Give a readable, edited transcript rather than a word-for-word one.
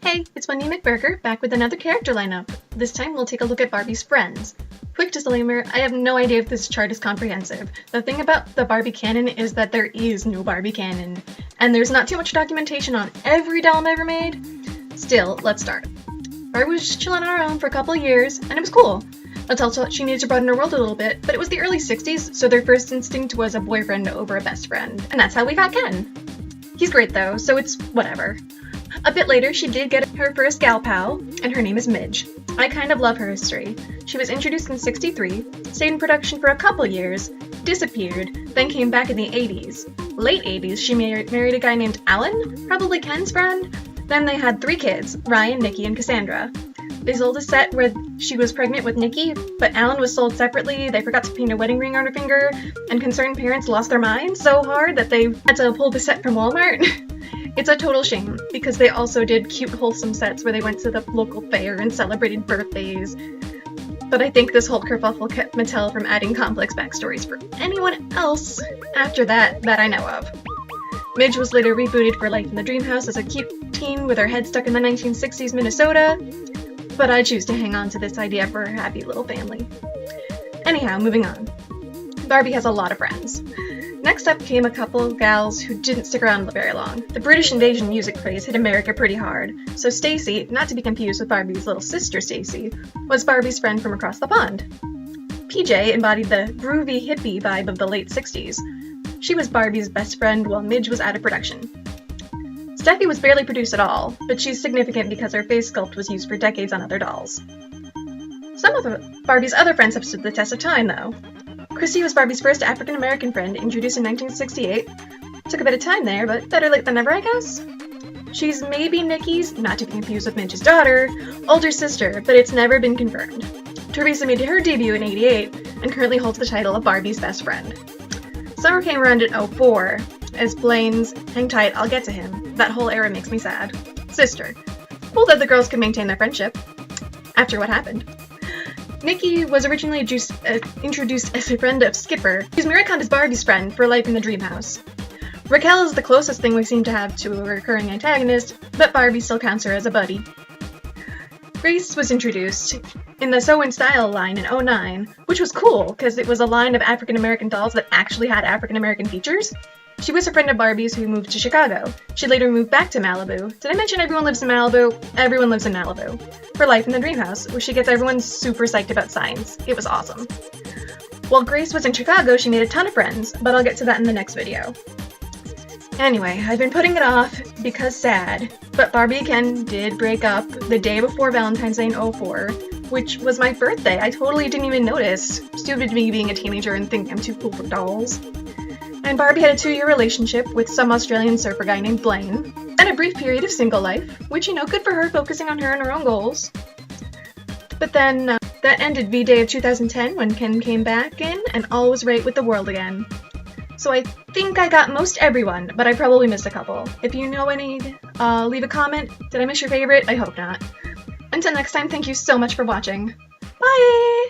Hey, it's Wendy McBurger, back with another character lineup. This time we'll take a look at Barbie's friends. Quick disclaimer, I have no idea if this chart is comprehensive. The thing about the Barbie canon is that there is no Barbie canon, and there's not too much documentation on every doll ever made. Still, let's start. Barbie was chilling on her own for a couple of years, and it was cool. Mattel thought she needed to broaden her world a little bit, but it was the early 60s, so their first instinct was a boyfriend over a best friend, and that's how we got Ken. He's great though, so it's whatever. A bit later, she did get her first gal pal, and her name is Midge. I kind of love her history. She was introduced in '63, stayed in production for a couple years, disappeared, then came back in the 80s. Late 80s, she married a guy named Alan, probably Ken's friend. Then they had 3 kids, Ryan, Nikki, and Cassandra. They sold a set where she was pregnant with Nikki, but Alan was sold separately, they forgot to paint a wedding ring on her finger, and concerned parents lost their minds so hard that they had to pull the set from Walmart. It's a total shame, because they also did cute, wholesome sets where they went to the local fair and celebrated birthdays. But I think this whole kerfuffle kept Mattel from adding complex backstories for anyone else after that I know of. Midge was later rebooted for Life in the Dream House as a cute teen with her head stuck in the 1960s Minnesota, but I choose to hang on to this idea for her happy little family. Anyhow, moving on. Barbie has a lot of friends. Next up came a couple gals who didn't stick around very long. The British invasion music craze hit America pretty hard, so Stacy, not to be confused with Barbie's little sister Stacy, was Barbie's friend from across the pond. PJ embodied the groovy hippie vibe of the late 60s. She was Barbie's best friend while Midge was out of production. Steffi was barely produced at all, but she's significant because her face sculpt was used for decades on other dolls. Some of Barbie's other friends have stood the test of time, though. Chrissy was Barbie's first African-American friend, introduced in 1968. Took a bit of time there, but better late than never, I guess. She's maybe Nikki's, not to be confused with Midge's daughter, older sister, but it's never been confirmed. Teresa made her debut in '88, and currently holds the title of Barbie's best friend. Summer came around in '04, as Blaine's Hang Tight, I'll Get to Him. That whole era makes me sad. Sister. Cool that the girls could maintain their friendship. After what happened. Nikki was originally introduced as a friend of Skipper, who's Mary Konda's Barbie's friend for Life in the Dream House. Raquel is the closest thing we seem to have to a recurring antagonist, but Barbie still counts her as a buddy. Grace was introduced in the So In Style line in '09, which was cool because it was a line of African-American dolls that actually had African-American features. She was a friend of Barbie's who moved to Chicago. She later moved back to Malibu. Did I mention everyone lives in Malibu? Everyone lives in Malibu. For Life in the Dream House, where she gets everyone super psyched about science. It was awesome. While Grace was in Chicago, she made a ton of friends, but I'll get to that in the next video. Anyway, I've been putting it off because sad, but Barbie and Ken did break up the day before Valentine's Day in '04, which was my birthday. I totally didn't even notice. Stupid me being a teenager and thinking I'm too cool for dolls. And Barbie had a 2-year relationship with some Australian surfer guy named Blaine, and a brief period of single life, which, good for her, focusing on her and her own goals. But then, that ended V-Day of 2010 when Ken came back in, and all was right with the world again. So I think I got most everyone, but I probably missed a couple. If you know any, leave a comment. Did I miss your favorite? I hope not. Until next time, thank you so much for watching. Bye!